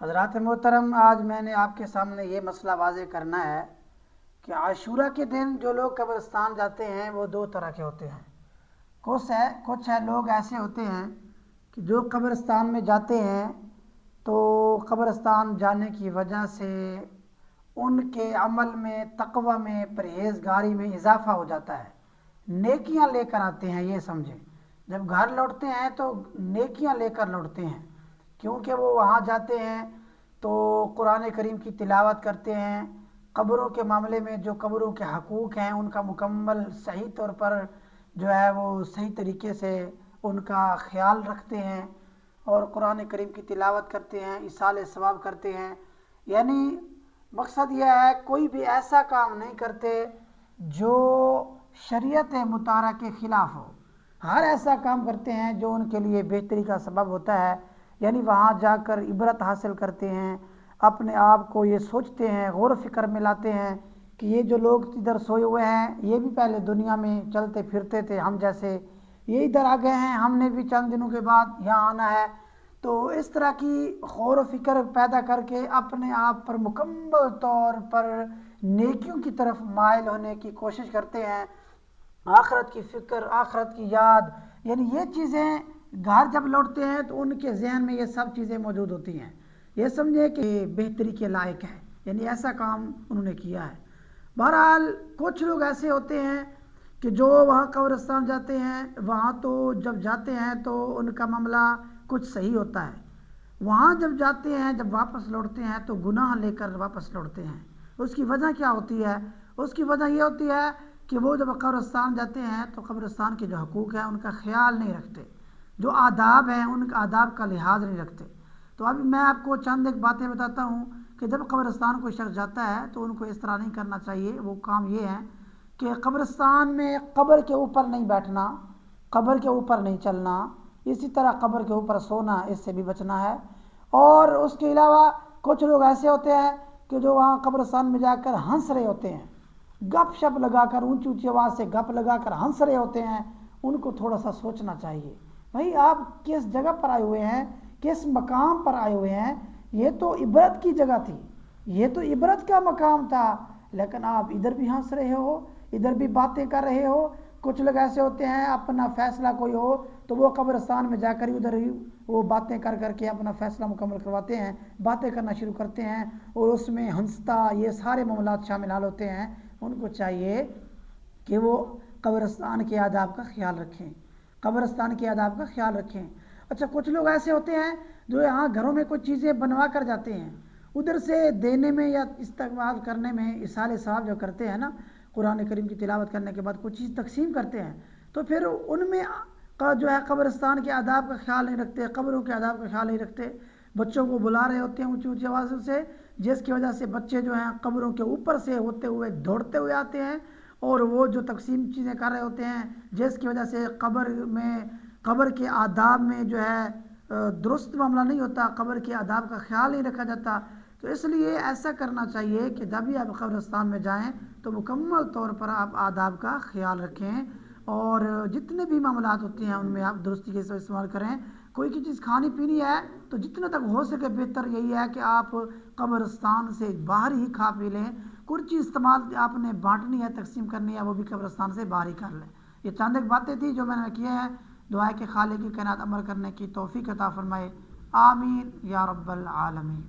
حضرات محترم، آج میں نے آپ کے سامنے یہ مسئلہ واضح کرنا ہے کہ عاشورہ کے دن جو لوگ قبرستان جاتے ہیں وہ دو طرح کے ہوتے ہیں۔ کچھ لوگ ایسے ہوتے ہیں کہ جو قبرستان میں جاتے ہیں تو قبرستان جانے کی وجہ سے ان کے عمل میں، تقوی میں، پرہیزگاری میں اضافہ ہو جاتا ہے، نیکیاں لے کر آتے ہیں، یہ سمجھیں۔ جب گھر لوٹتے ہیں تو نیکیاں لے کر لوٹتے ہیں، کیونکہ وہ وہاں جاتے ہیں تو قرآن کریم کی تلاوت کرتے ہیں، قبروں کے معاملے میں جو قبروں کے حقوق ہیں ان کا مکمل صحیح طور پر جو ہے وہ صحیح طریقے سے ان کا خیال رکھتے ہیں، اور قرآن کریم کی تلاوت کرتے ہیں، ایصال ثواب کرتے ہیں۔ یعنی مقصد یہ ہے کوئی بھی ایسا کام نہیں کرتے جو شریعت مطہرہ کے خلاف ہو، ہر ایسا کام کرتے ہیں جو ان کے لیے بہتری کا سبب ہوتا ہے۔ یعنی وہاں جا کر عبرت حاصل کرتے ہیں، اپنے آپ کو یہ سوچتے ہیں، غور و فکر میں لاتے ہیں کہ یہ جو لوگ ادھر سوئے ہوئے ہیں یہ بھی پہلے دنیا میں چلتے پھرتے تھے ہم جیسے، یہ ادھر آ گئے ہیں، ہم نے بھی چند دنوں کے بعد یہاں آنا ہے۔ تو اس طرح کی غور و فکر پیدا کر کے اپنے آپ پر مکمل طور پر نیکیوں کی طرف مائل ہونے کی کوشش کرتے ہیں، آخرت کی فکر، آخرت کی یاد، یعنی یہ چیزیں گھر جب لوٹتے ہیں تو ان کے ذہن میں یہ سب چیزیں موجود ہوتی ہیں، یہ سمجھے کہ یہ بہتری کے لائق ہے، یعنی ایسا کام انہوں نے کیا ہے۔ بہرحال کچھ لوگ ایسے ہوتے ہیں کہ جو وہاں قبرستان جاتے ہیں، وہاں تو جب جاتے ہیں تو ان کا معاملہ کچھ صحیح ہوتا ہے، وہاں جب جاتے ہیں، جب واپس لوٹتے ہیں تو گناہ لے کر واپس لوٹتے ہیں۔ اس کی وجہ کیا ہوتی ہے؟ اس کی وجہ یہ ہوتی ہے کہ وہ جب قبرستان جاتے ہیں تو قبرستان کے جو حقوق ہیں ان کا خیال نہیں رکھتے، جو آداب ہیں ان کا آداب کا لحاظ نہیں رکھتے۔ تو ابھی میں آپ کو چند ایک باتیں بتاتا ہوں کہ جب قبرستان کوئی شخص جاتا ہے تو ان کو اس طرح نہیں کرنا چاہیے۔ وہ کام یہ ہے کہ قبرستان میں قبر کے اوپر نہیں بیٹھنا، قبر کے اوپر نہیں چلنا، اسی طرح قبر کے اوپر سونا، اس سے بھی بچنا ہے۔ اور اس کے علاوہ کچھ لوگ ایسے ہوتے ہیں کہ جو وہاں قبرستان میں جا کر ہنس رہے ہوتے ہیں، گپ شپ لگا کر، اونچی اونچی آواز سے گپ لگا کر ہنس رہے ہوتے ہیں، ان کو تھوڑا سا سوچنا چاہیے۔ بھائی آپ کس جگہ پر آئے ہوئے ہیں، کس مقام پر آئے ہوئے ہیں؟ یہ تو عبرت کی جگہ تھی، یہ تو عبرت کا مقام تھا، لیکن آپ ادھر بھی ہنس رہے ہو، ادھر بھی باتیں کر رہے ہو۔ کچھ لوگ ایسے ہوتے ہیں اپنا فیصلہ کوئی ہو تو وہ قبرستان میں جا کر ادھر ہی وہ باتیں کر کر کے اپنا فیصلہ مکمل کرواتے ہیں، باتیں کرنا شروع کرتے ہیں، اور اس میں ہنستا یہ سارے معاملات شامل حال ہوتے ہیں۔ ان کو چاہیے کہ وہ قبرستان کے آداب کا خیال رکھیں، قبرستان کے آداب کا خیال رکھیں۔ اچھا کچھ لوگ ایسے ہوتے ہیں جو یہاں گھروں میں کچھ چیزیں بنوا کر جاتے ہیں، ادھر سے دینے میں یا استقبال کرنے میں ایصال ثواب جو کرتے ہیں نا، قرآن کریم کی تلاوت کرنے کے بعد کچھ چیز تقسیم کرتے ہیں، تو پھر ان میں کا جو ہے قبرستان کے آداب کا خیال نہیں رکھتے، قبروں کے آداب کا خیال نہیں رکھتے، بچوں کو بلا رہے ہوتے ہیں اونچی اونچی آوازوں سے، جس کی وجہ سے بچے جو ہیں قبروں کے اوپر سے ہوتے ہوئے دوڑتے ہوئے آتے ہیں، اور وہ جو تقسیم چیزیں کر رہے ہوتے ہیں جس کی وجہ سے قبر کے آداب میں جو ہے درست معاملہ نہیں ہوتا، قبر کے آداب کا خیال نہیں رکھا جاتا۔ تو اس لیے ایسا کرنا چاہیے کہ جب بھی آپ قبرستان میں جائیں تو مکمل طور پر آپ آداب کا خیال رکھیں، اور جتنے بھی معاملات ہوتے ہیں ان میں آپ درستی کے ساتھ استعمال کریں۔ کوئی کی چیز کھانی پینی ہے تو جتنا تک ہو سکے بہتر یہی ہے کہ آپ قبرستان سے باہر ہی کھا پی لیں، کچھ چیز استعمال آپ نے بانٹنی ہے، تقسیم کرنی ہے، وہ بھی قبرستان سے باہر ہی کر لیں۔ یہ چند ایک باتیں تھیں جو میں نے کی ہیں، دعا ہے کہ خالق کی کائنات عمل کرنے کی توفیق عطا فرمائے، آمین یا رب العالمین۔